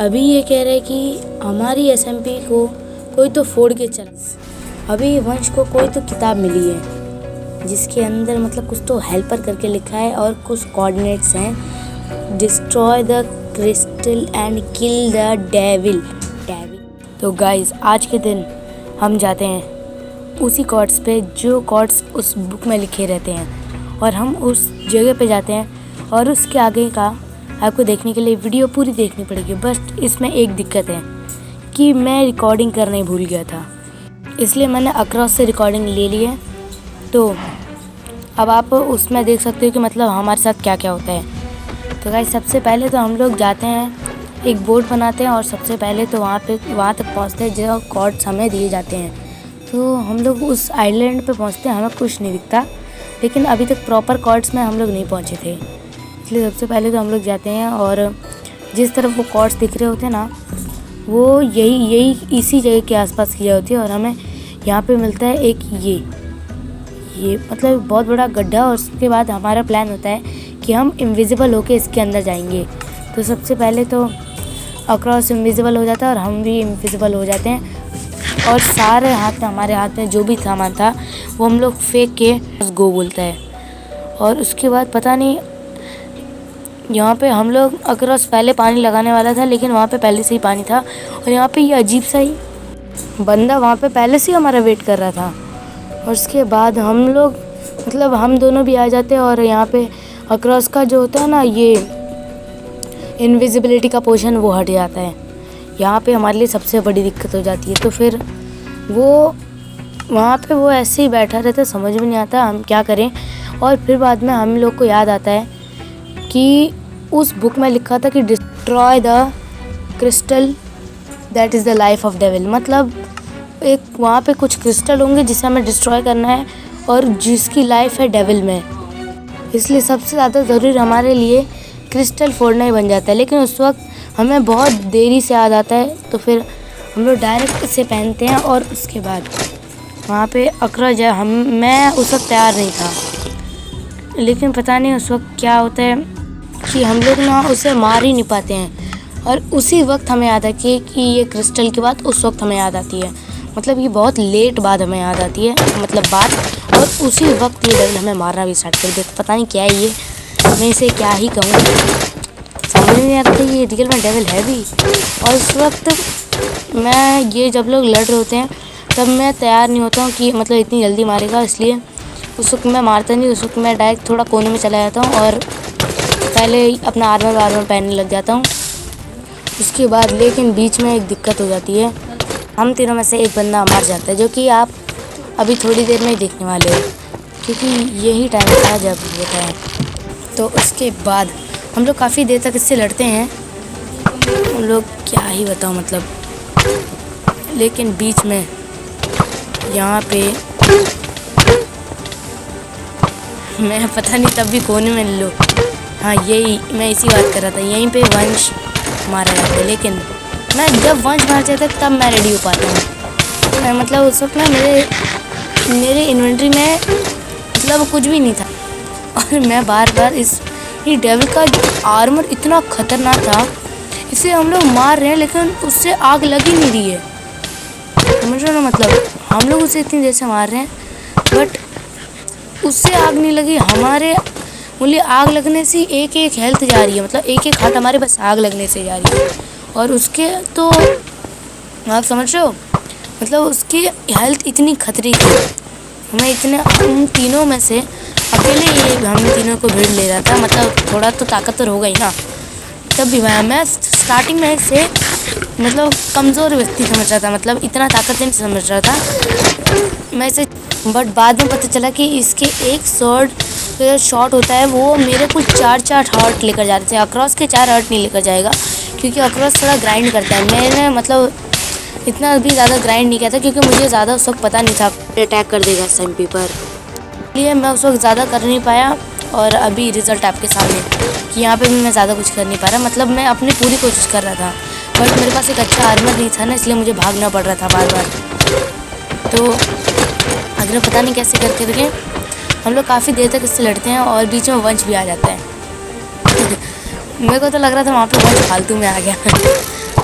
अभी ये कह रहे हैं कि हमारी एसएमपी को कोई तो फोड़ के चला। अभी वंश को कोई तो किताब मिली है जिसके अंदर मतलब कुछ तो हेल्पर करके लिखा है और कुछ कोऑर्डिनेट्स हैं, destroy the crystal and kill the devil. तो गाइस आज के दिन हम जाते हैं उसी कॉर्ड्स पे जो कॉर्ड्स उस बुक में लिखे रहते हैं और हम उस जगह पे जाते हैं और उसके आगे का आपको देखने के लिए वीडियो पूरी देखनी पड़ेगी। बस इसमें एक दिक्कत है कि मैं रिकॉर्डिंग करना ही भूल गया था, इसलिए मैंने अक्रॉस से रिकॉर्डिंग ले ली है। तो अब आप उसमें देख सकते हो कि मतलब हमारे साथ क्या क्या होता है। तो गाइस सबसे पहले तो हम लोग जाते हैं, एक बोर्ड बनाते हैं और सबसे पहले तो वहाँ तक पहुँचते हैं जो कॉर्ड्स हमें दिए जाते हैं। तो हम लोग उस आइलैंड पे पहुँचते हैं, हमें कुछ नहीं दिखता, लेकिन अभी तक प्रॉपर कॉर्ड्स में हम लोग नहीं पहुँचे थे। इसलिए सबसे पहले तो हम लोग जाते हैं और जिस तरफ वो कॉर्ड्स दिख रहे होते हैं ना, वो यही इसी जगह के आसपास की होती है। और हमें यहाँ पे मिलता है एक ये मतलब बहुत बड़ा गड्ढा। और उसके बाद हमारा प्लान होता है कि हम इनविजिबल होके इसके अंदर जाएंगे। तो सबसे पहले तो अक्रॉस इनविजिबल हो जाता है और हम भी इनविजिबल हो जाते हैं और सारे हमारे हाथ में जो भी सामान था वो हम लोग फेंक के गो बोलता है। और उसके बाद पता नहीं, यहाँ पे हम लोग अक्रॉस पहले पानी लगाने वाला था, लेकिन वहाँ पे पहले से ही पानी था और यहाँ पे ये अजीब सा ही बंदा वहाँ पे पहले से ही हमारा वेट कर रहा था। और उसके बाद हम लोग मतलब हम दोनों भी आ जाते हैं और यहाँ पे अक्रॉस का जो होता है ना, ये इनविजिबिलिटी का पोर्शन वो हट जाता है। यहाँ पे हमारे लिए सबसे बड़ी दिक्कत हो जाती है। तो फिर वो वहाँ पे वो ऐसे ही बैठा रहता है, समझ में नहीं आता हम क्या करें। और फिर बाद में हम लोग को याद आता है कि उस बुक में लिखा था कि destroy the crystal that is the life of devil. मतलब एक वहाँ पे कुछ क्रिस्टल होंगे जिसे हमें डिस्ट्रॉय करना है और जिसकी लाइफ है डेविल में। इसलिए सबसे ज़्यादा ज़रूरी हमारे लिए क्रिस्टल फोड़ना ही बन जाता है। लेकिन उस वक्त हमें बहुत देरी से याद आता है, तो फिर हम लोग डायरेक्ट इसे पहनते हैं और उसके बाद वहाँ पे अक्रॉस जाए। मैं उस वक्त तैयार नहीं था, लेकिन पता नहीं उस वक्त क्या होता है कि हम लोग ना उसे मार ही नहीं पाते हैं। और उसी वक्त हमें याद है कि ये क्रिस्टल की बात उस वक्त हमें याद आती है। मतलब ये बहुत लेट बाद हमें याद आती है मतलब बात, और उसी वक्त ये डेविल हमें मारना भी स्टार्ट कर देता। पता नहीं क्या है ये, मैं इसे क्या ही कहूँ, समझ में नहीं आता ये रियल में डेविल है भी। और उस वक्त मैं ये जब लोग लड़ रहे होते हैं तब मैं तैयार नहीं होता हूँ कि मतलब इतनी जल्दी मारेगा, इसलिए उस वक्त मैं मारता नहीं। उस वक्त मैं डायरेक्ट थोड़ा कोने में चला जाता हूँ और पहले अपना आर्मर पहनने लग जाता हूँ। उसके बाद लेकिन बीच में एक दिक्कत हो जाती है, हम तीनों में से एक बंदा मर जाता है, जो कि आप अभी थोड़ी देर में ही देखने वाले हैं, क्योंकि यही टाइम था जब होता है। तो उसके बाद हम लोग काफ़ी देर तक इससे लड़ते हैं, हम लोग क्या ही बताऊँ मतलब। लेकिन बीच में यहाँ पे मैं पता नहीं तब भी कोने में लो, हाँ यही मैं इसी बात कर रहा था, यहीं पे वंश मारा जाता है। लेकिन मैं जब वंश मार जाता है तब मैं रेडी हो पाता हूँ। मैं मतलब उस वक्त ना मेरे इन्वेंट्री में मतलब कुछ भी नहीं था और मैं बार ये डेविल का आर्मर इतना खतरनाक था, इसे हम लोग मार रहे हैं लेकिन उससे आग लग ही नहीं रही है, समझ रहे हो ना। मतलब हम लोग उसे इतनी देर से मार रहे हैं बट उससे आग नहीं लगी। हमारे मूल्य आग लगने से एक हेल्थ जा रही है, मतलब एक हाथ हमारे बस आग लगने से जा रही है। और उसके तो आप समझ रहे हो, मतलब उसकी हेल्थ इतनी खतरे की, हम तीनों में से अकेले ये हम तीनों को भीड़ ले रहा था। मतलब थोड़ा तो ताकतवर होगा ही ना। तब भी मैं स्टार्टिंग में से मतलब कमज़ोर व्यक्ति समझ रहा था, मतलब इतना ताकत नहीं समझ रहा था मैं इसे। बट बाद में पता चला कि इसके एक शॉट होता है, वो मेरे कुछ 4 हार्ट लेकर जा रहे थे। अक्रॉस के 4 हार्ट नहीं लेकर जाएगा, क्योंकि अक्रॉस थोड़ा ग्राइंड करता है। मैंने मतलब इतना भी ज़्यादा ग्राइंड नहीं किया था, क्योंकि मुझे ज़्यादा उस वक्त पता नहीं था अटैक कर देगा एसएमपी पर, इसलिए मैं उस वक्त ज़्यादा कर नहीं पाया। और अभी रिज़ल्ट आपके सामने कि यहाँ पे भी मैं ज़्यादा कुछ कर नहीं पा रहा। मतलब मैं अपनी पूरी कोशिश कर रहा था, बट मेरे पास एक अच्छा आर्मर नहीं था ना, इसलिए मुझे भागना पड़ रहा था बार। तो अगर पता नहीं कैसे करके हम लोग काफ़ी देर तक इससे लड़ते हैं और बीच में वंश भी आ जाता है। मेरे को तो लग रहा था वहाँ पे वंश फालतू में आ गया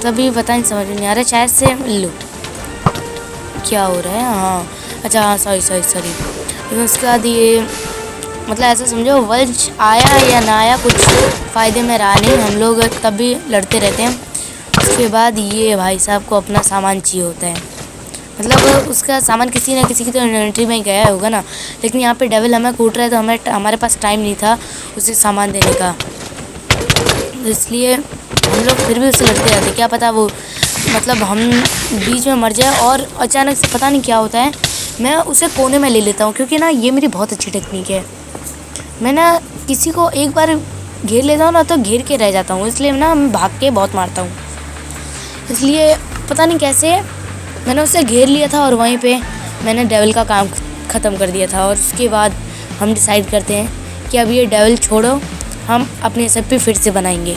तभी पता नहीं, समझ में नहीं आ रहा, शायद से लो क्या हो रहा है। हाँ अच्छा, हाँ सॉरी। लेकिन उसके बाद ये मतलब ऐसा समझो वंश आया या ना आया कुछ फ़ायदे में रहा नहीं, हम लोग तब भी लड़ते रहते हैं। उसके बाद ये भाई साहब को अपना सामान चाहिए होता है, मतलब उसका सामान किसी न किसी की तो इन्वेंट्री में गया होगा ना, लेकिन यहाँ पे डेविल हमें कूट रहा है तो हमारे पास टाइम नहीं था उसे सामान देने का, इसलिए हम लोग फिर भी उससे लड़ते रहते। क्या पता वो मतलब हम बीच में मर जाए और अचानक से पता नहीं क्या होता है, मैं उसे कोने में ले लेता हूँ, क्योंकि ना ये मेरी बहुत अच्छी टेक्निक है। मैं ना किसी को एक बार घेर लेता हूँ ना तो घेर के रह जाता हूँ, इसलिए ना मैं भाग के बहुत मारता हूँ। इसलिए पता नहीं कैसे मैंने उसे घेर लिया था और वहीं पे मैंने डेविल का काम ख़त्म कर दिया था। और उसके बाद हम डिसाइड करते हैं कि अब ये डेविल छोड़ो, हम अपनी एसएमपी फिर से बनाएंगे।